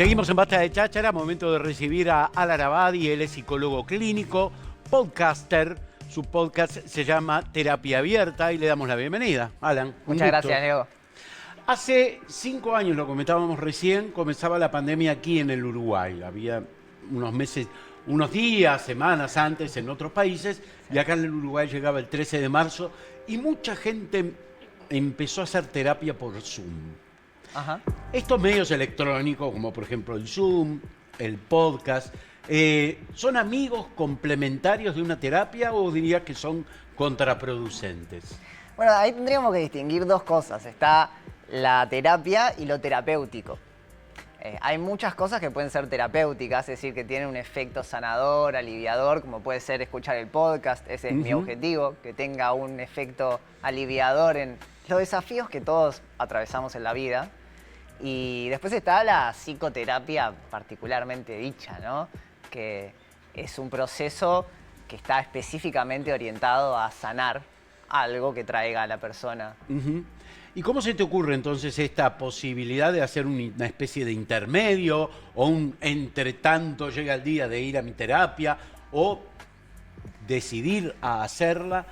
Seguimos en Basta de Cháchara, momento de recibir a Alan Abadi. Él es psicólogo clínico, podcaster. Su podcast se llama Terapia Abierta y le damos la bienvenida. Alan, Muchas gracias, Leo. Hace 5 años, lo comentábamos recién, comenzaba la pandemia aquí en el Uruguay. Había unos meses, unos días, semanas antes en otros países, y acá en el Uruguay llegaba el 13 de marzo y mucha gente empezó a hacer terapia por Zoom. Ajá. Estos medios electrónicos, como por ejemplo el Zoom, el podcast, ¿son amigos complementarios de una terapia o diría que son contraproducentes? Bueno, ahí tendríamos que distinguir dos cosas. Está la terapia y lo terapéutico. Hay muchas cosas que pueden ser terapéuticas, es decir, que tienen un efecto sanador, aliviador, como puede ser escuchar el podcast. Ese es mi objetivo, que tenga un efecto aliviador en los desafíos que todos atravesamos en la vida. Y después está la psicoterapia particularmente dicha, ¿no? Que es un proceso que está específicamente orientado a sanar algo que traiga a la persona. ¿Y cómo se te ocurre entonces esta posibilidad de hacer una especie de intermedio o un entre tanto llega el día de ir a mi terapia o decidir a hacerla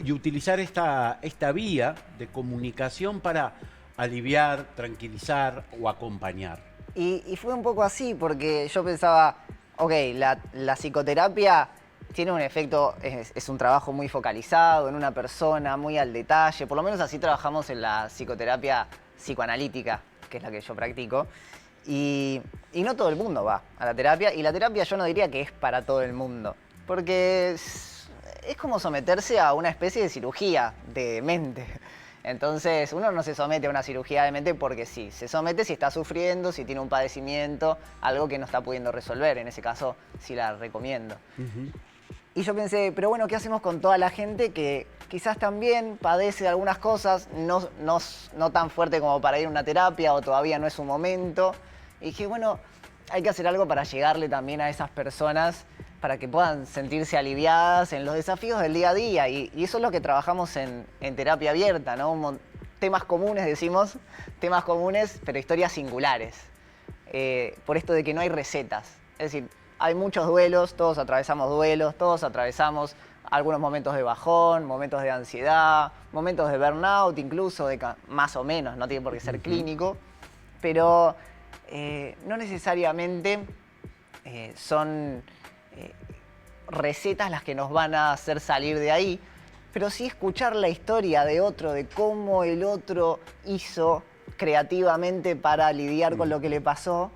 y utilizar esta vía de comunicación para aliviar, tranquilizar o acompañar? Y fue un poco así, porque yo pensaba, ok, la psicoterapia tiene un efecto, es un trabajo muy focalizado en una persona, muy al detalle. Por lo menos así trabajamos en la psicoterapia psicoanalítica, que es la que yo practico. Y no todo el mundo va a la terapia. Y la terapia yo no diría que es para todo el mundo, porque es como someterse a una especie de cirugía de mente. Entonces, uno no se somete a una cirugía de mente porque sí, se somete si está sufriendo, si tiene un padecimiento, algo que no está pudiendo resolver. En ese caso, sí la recomiendo. Y yo pensé, pero bueno, ¿qué hacemos con toda la gente que quizás también padece de algunas cosas, no tan fuerte como para ir a una terapia o todavía no es su momento? Y dije, bueno, hay que hacer algo para llegarle también a esas personas para que puedan sentirse aliviadas en los desafíos del día a día. Y eso es lo que trabajamos en terapia abierta, ¿no? Temas comunes, decimos, temas comunes, pero historias singulares. Por esto de que no hay recetas. Es decir, hay muchos duelos, todos atravesamos duelos, todos atravesamos algunos momentos de bajón, momentos de ansiedad, momentos de burnout, incluso más o menos, no tiene por qué ser clínico, pero no necesariamente son recetas las que nos van a hacer salir de ahí, pero sí escuchar la historia de otro, de cómo el otro hizo creativamente para lidiar con lo que le pasó,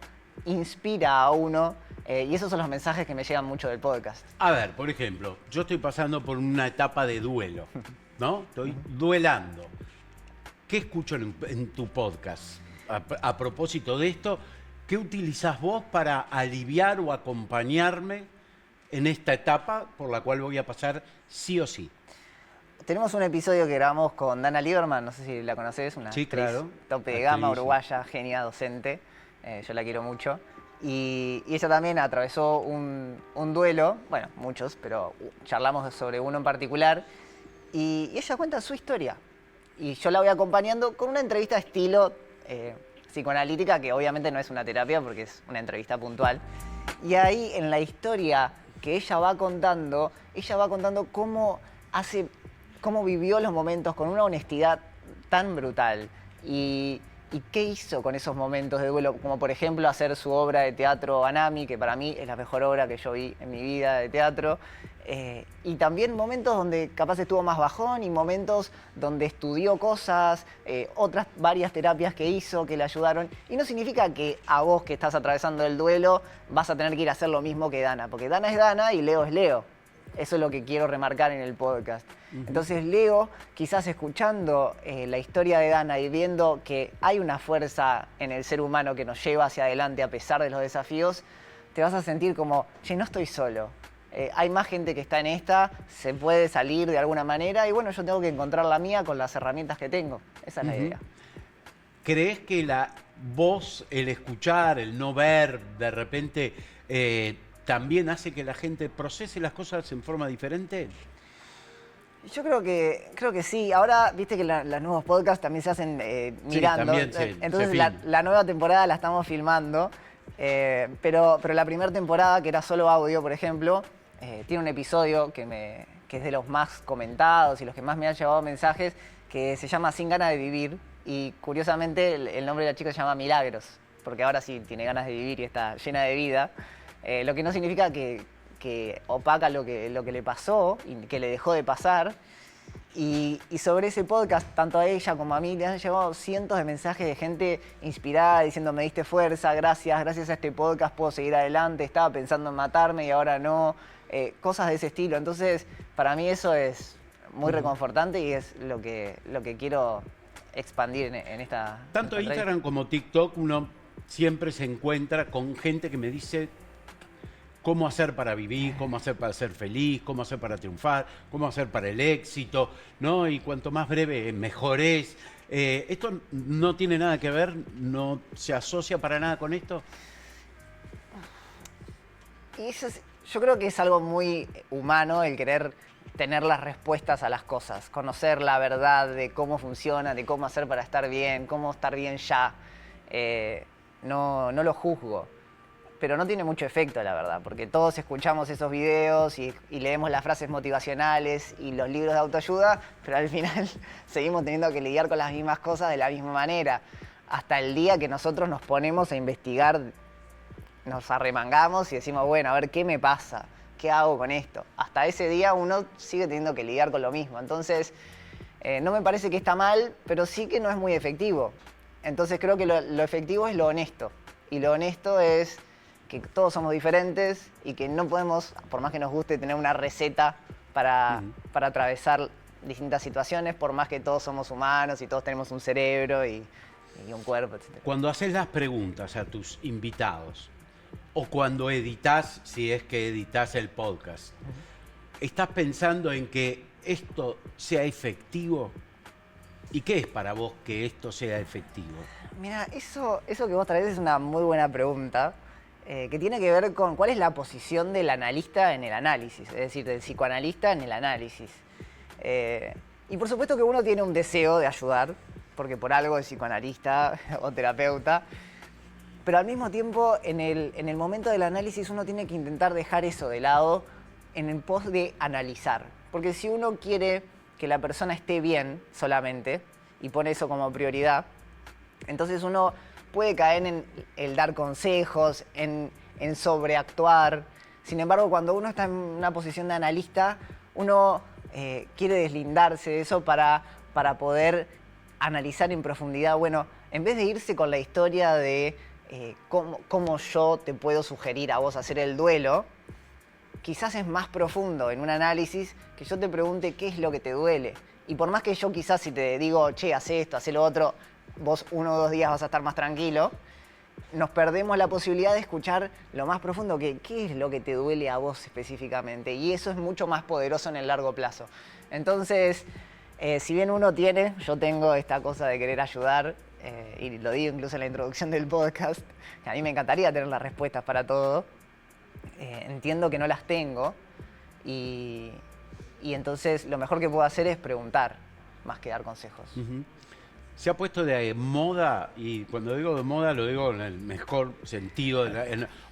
inspira a uno. Y esos son los mensajes que me llegan mucho del podcast. A ver, por ejemplo, yo estoy pasando por una etapa de duelo, ¿no? Estoy duelando. ¿Qué escucho en tu podcast? A propósito de esto, ¿qué utilizás vos para aliviar o acompañarme en esta etapa por la cual voy a pasar sí o sí? Tenemos un episodio que grabamos con Dana Lieberman, no sé si la conoces, una sí, actriz claro, tope de gama, uruguaya, genia, docente. Yo la quiero mucho. Y ella también atravesó un duelo, bueno, muchos, pero charlamos sobre uno en particular. Y ella cuenta su historia. Y yo la voy acompañando con una entrevista estilo psicoanalítica, que obviamente no es una terapia porque es una entrevista puntual. Y ahí en la historia que ella va contando cómo vivió los momentos con una honestidad tan brutal. Y qué hizo con esos momentos de duelo, como por ejemplo hacer su obra de teatro Anami, que para mí es la mejor obra que yo vi en mi vida de teatro. Y también momentos donde capaz estuvo más bajón y momentos donde estudió cosas, otras varias terapias que hizo que le ayudaron. Y no significa que a vos que estás atravesando el duelo vas a tener que ir a hacer lo mismo que Dana, porque Dana es Dana y Leo es Leo. Eso es lo que quiero remarcar en el podcast. Entonces Leo, quizás escuchando la historia de Dana y viendo que hay una fuerza en el ser humano que nos lleva hacia adelante a pesar de los desafíos, te vas a sentir como, che, no estoy solo. Hay más gente que está en esta, se puede salir de alguna manera y bueno, yo tengo que encontrar la mía con las herramientas que tengo. Esa es la idea. ¿Crees que la voz, el escuchar, el no ver, de repente también hace que la gente procese las cosas en forma diferente? Yo creo que sí. Ahora, viste que los nuevos podcasts también se hacen mirando. Sí, también Entonces se la nueva temporada la estamos filmando. Pero la primera temporada, que era solo audio, por ejemplo, tiene un episodio que es de los más comentados y los que más me han llevado mensajes, que se llama Sin ganas de vivir. Y curiosamente el nombre de la chica se llama Milagros, porque ahora sí tiene ganas de vivir y está llena de vida. Lo que no significa que opaca lo que le pasó y que le dejó de pasar. Y sobre ese podcast, tanto a ella como a mí, le han llegado cientos de mensajes de gente inspirada, diciendo: me diste fuerza, gracias a este podcast puedo seguir adelante, estaba pensando en matarme y ahora no. Cosas de ese estilo. Entonces, para mí eso es muy reconfortante y es lo que quiero expandir en esta... Tanto esta Instagram como TikTok, uno siempre se encuentra con gente que me dice cómo hacer para vivir, cómo hacer para ser feliz, cómo hacer para triunfar, cómo hacer para el éxito, ¿no? Y cuanto más breve, mejor es. ¿Esto no tiene nada que ver? ¿No se asocia para nada con esto? Y yo creo que es algo muy humano el querer tener las respuestas a las cosas, conocer la verdad de cómo funciona, de cómo hacer para estar bien, cómo estar bien ya. No lo juzgo, pero no tiene mucho efecto, la verdad, porque todos escuchamos esos videos y leemos las frases motivacionales y los libros de autoayuda, pero al final seguimos teniendo que lidiar con las mismas cosas de la misma manera. Hasta el día que nosotros nos ponemos a investigar, nos arremangamos y decimos: bueno, a ver, ¿qué me pasa? ¿Qué hago con esto? Hasta ese día uno sigue teniendo que lidiar con lo mismo. Entonces, no me parece que está mal, pero sí que no es muy efectivo. Entonces creo que lo efectivo es lo honesto. Y lo honesto es que todos somos diferentes y que no podemos, por más que nos guste, tener una receta para atravesar distintas situaciones, por más que todos somos humanos y todos tenemos un cerebro y un cuerpo, etc. Cuando haces las preguntas a tus invitados, o cuando editas, si es que editas el podcast, ¿estás pensando en que esto sea efectivo? ¿Y qué es para vos que esto sea efectivo? Mira, eso que vos traes es una muy buena pregunta, que tiene que ver con cuál es la posición del analista en el análisis, es decir, del psicoanalista en el análisis. Y por supuesto que uno tiene un deseo de ayudar, porque por algo es psicoanalista o terapeuta, pero al mismo tiempo en el momento del análisis uno tiene que intentar dejar eso de lado en el pos de analizar. Porque si uno quiere que la persona esté bien solamente y pone eso como prioridad, entonces uno puede caer en el dar consejos, en sobreactuar. Sin embargo, cuando uno está en una posición de analista, uno quiere deslindarse de eso para poder analizar en profundidad. Bueno, en vez de irse con la historia de cómo yo te puedo sugerir a vos hacer el duelo, quizás es más profundo en un análisis que yo te pregunte qué es lo que te duele. Y por más que yo quizás si te digo: che, haz esto, haz lo otro, vos 1 o 2 días vas a estar más tranquilo, nos perdemos la posibilidad de escuchar lo más profundo, que qué es lo que te duele a vos específicamente. Y eso es mucho más poderoso en el largo plazo. Entonces, si bien yo tengo esta cosa de querer ayudar, y lo digo incluso en la introducción del podcast, que a mí me encantaría tener las respuestas para todo, entiendo que no las tengo y entonces lo mejor que puedo hacer es preguntar más que dar consejos. Se ha puesto de moda, y cuando digo de moda lo digo en el mejor sentido,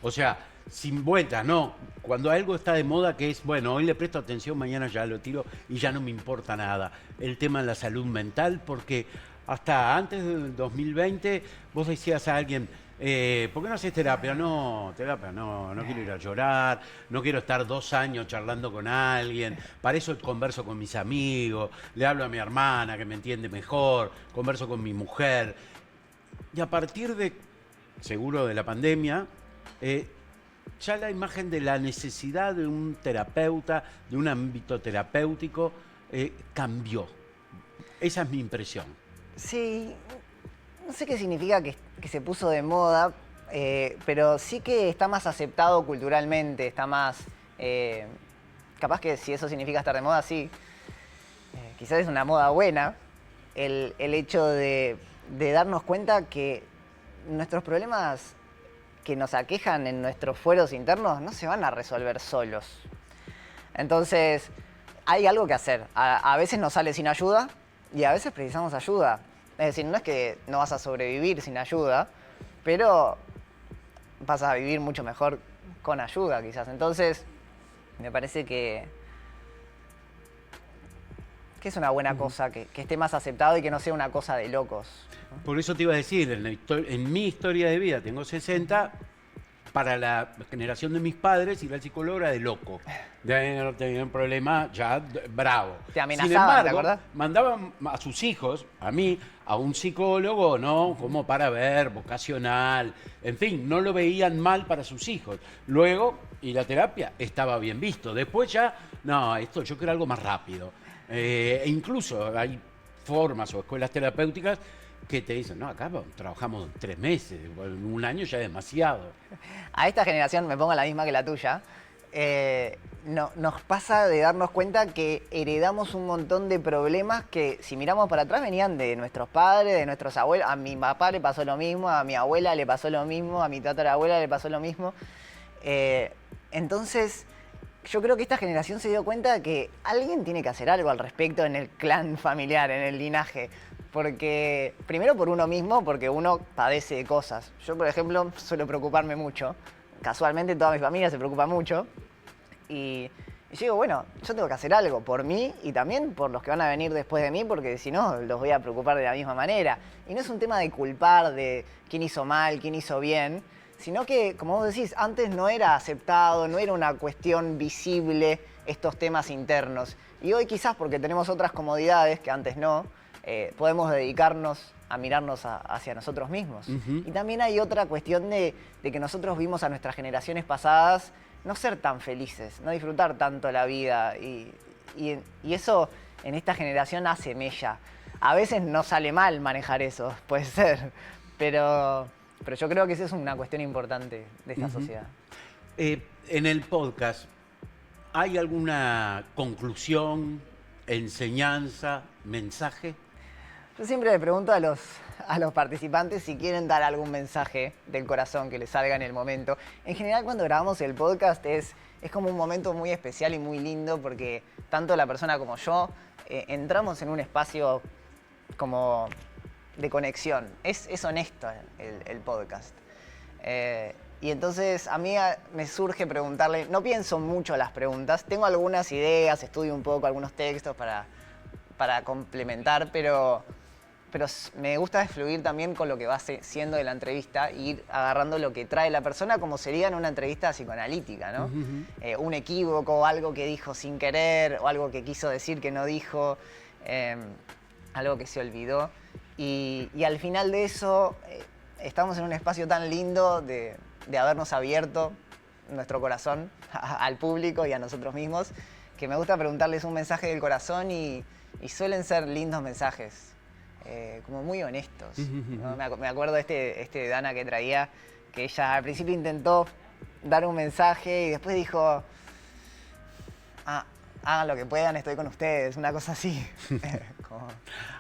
o sea, sin vueltas, ¿no? Cuando algo está de moda, que es, bueno, hoy le presto atención, mañana ya lo tiro y ya no me importa nada. El tema de la salud mental, porque hasta antes del 2020 vos decías a alguien: ¿por qué no haces terapia? No, terapia no quiero ir a llorar, no quiero estar 2 años charlando con alguien, para eso converso con mis amigos, le hablo a mi hermana que me entiende mejor, converso con mi mujer. Y a partir de, seguro de la pandemia, ya la imagen de la necesidad de un terapeuta, de un ámbito terapéutico, cambió. Esa es mi impresión. Sí, no sé qué significa que se puso de moda, pero sí que está más aceptado culturalmente, está más... capaz que si eso significa estar de moda, sí. Quizás es una moda buena el hecho de darnos cuenta que nuestros problemas que nos aquejan en nuestros fueros internos no se van a resolver solos. Entonces, hay algo que hacer. A veces nos sale sin ayuda y a veces precisamos ayuda. Es decir, no es que no vas a sobrevivir sin ayuda, pero vas a vivir mucho mejor con ayuda, quizás. Entonces, me parece que es una buena cosa, que esté más aceptado y que no sea una cosa de locos. Por eso te iba a decir, en mi historia de vida tengo 60, para la generación de mis padres ir al psicólogo era de loco. Tenía un problema ya bravo. Te amenazaban, Sin embargo, ¿te acordás? mandaban a sus hijos, a mí, a un psicólogo, ¿no? Como para ver, vocacional, en fin, no lo veían mal para sus hijos. Luego, y la terapia estaba bien visto. Después ya, no, esto yo quiero algo más rápido. E incluso hay formas o escuelas terapéuticas que te dicen, no, acá trabajamos 3 meses, un año ya es demasiado. A esta generación, me pongo la misma que la tuya, nos pasa de darnos cuenta que heredamos un montón de problemas que, si miramos para atrás, venían de nuestros padres, de nuestros abuelos. A mi papá le pasó lo mismo, a mi abuela le pasó lo mismo, a mi tatarabuela le pasó lo mismo. Entonces, yo creo que esta generación se dio cuenta de que alguien tiene que hacer algo al respecto en el clan familiar, en el linaje. Porque, primero por uno mismo, porque uno padece de cosas. Yo, por ejemplo, suelo preocuparme mucho. Casualmente toda mi familia se preocupa mucho. Y yo digo, bueno, yo tengo que hacer algo por mí y también por los que van a venir después de mí, porque si no, los voy a preocupar de la misma manera. Y no es un tema de culpar de quién hizo mal, quién hizo bien, sino que, como vos decís, antes no era aceptado, no era una cuestión visible estos temas internos. Y hoy quizás porque tenemos otras comodidades que antes no, podemos dedicarnos a mirarnos hacia nosotros mismos. Y también hay otra cuestión de que nosotros vimos a nuestras generaciones pasadas no ser tan felices, no disfrutar tanto la vida. Y eso en esta generación hace mella. A veces no sale mal manejar eso, puede ser, pero yo creo que esa es una cuestión importante de esta sociedad. En el podcast, ¿hay alguna conclusión, enseñanza, mensaje? Yo siempre le pregunto a los participantes si quieren dar algún mensaje del corazón que les salga en el momento. En general, cuando grabamos el podcast es como un momento muy especial y muy lindo porque tanto la persona como yo entramos en un espacio como de conexión. Es honesto el podcast. Y entonces a mí me surge preguntarle, no pienso mucho las preguntas, tengo algunas ideas, estudio un poco algunos textos para complementar, pero me gusta fluir también con lo que va siendo de la entrevista e ir agarrando lo que trae la persona como sería en una entrevista psicoanalítica, ¿no? Un equívoco, algo que dijo sin querer, o algo que quiso decir que no dijo, algo que se olvidó. Y al final de eso, estamos en un espacio tan lindo de habernos abierto nuestro corazón al público y a nosotros mismos, que me gusta preguntarles un mensaje del corazón y suelen ser lindos mensajes. Como muy honestos, ¿no? Me acuerdo de Dana que traía, que ella al principio intentó dar un mensaje y después dijo, hagan lo que puedan, estoy con ustedes, una cosa así.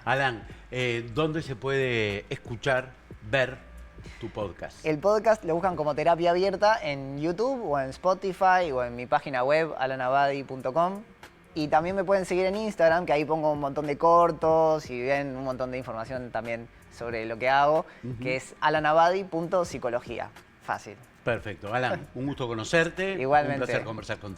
Alan, ¿dónde se puede escuchar, ver tu podcast? El podcast lo buscan como Terapia Abierta en YouTube o en Spotify o en mi página web alanabadi.com. Y también me pueden seguir en Instagram, que ahí pongo un montón de cortos y ven un montón de información también sobre lo que hago, que es alanabadi.psicología. Fácil. Perfecto. Alan, un gusto conocerte. Igualmente. Un placer conversar contigo.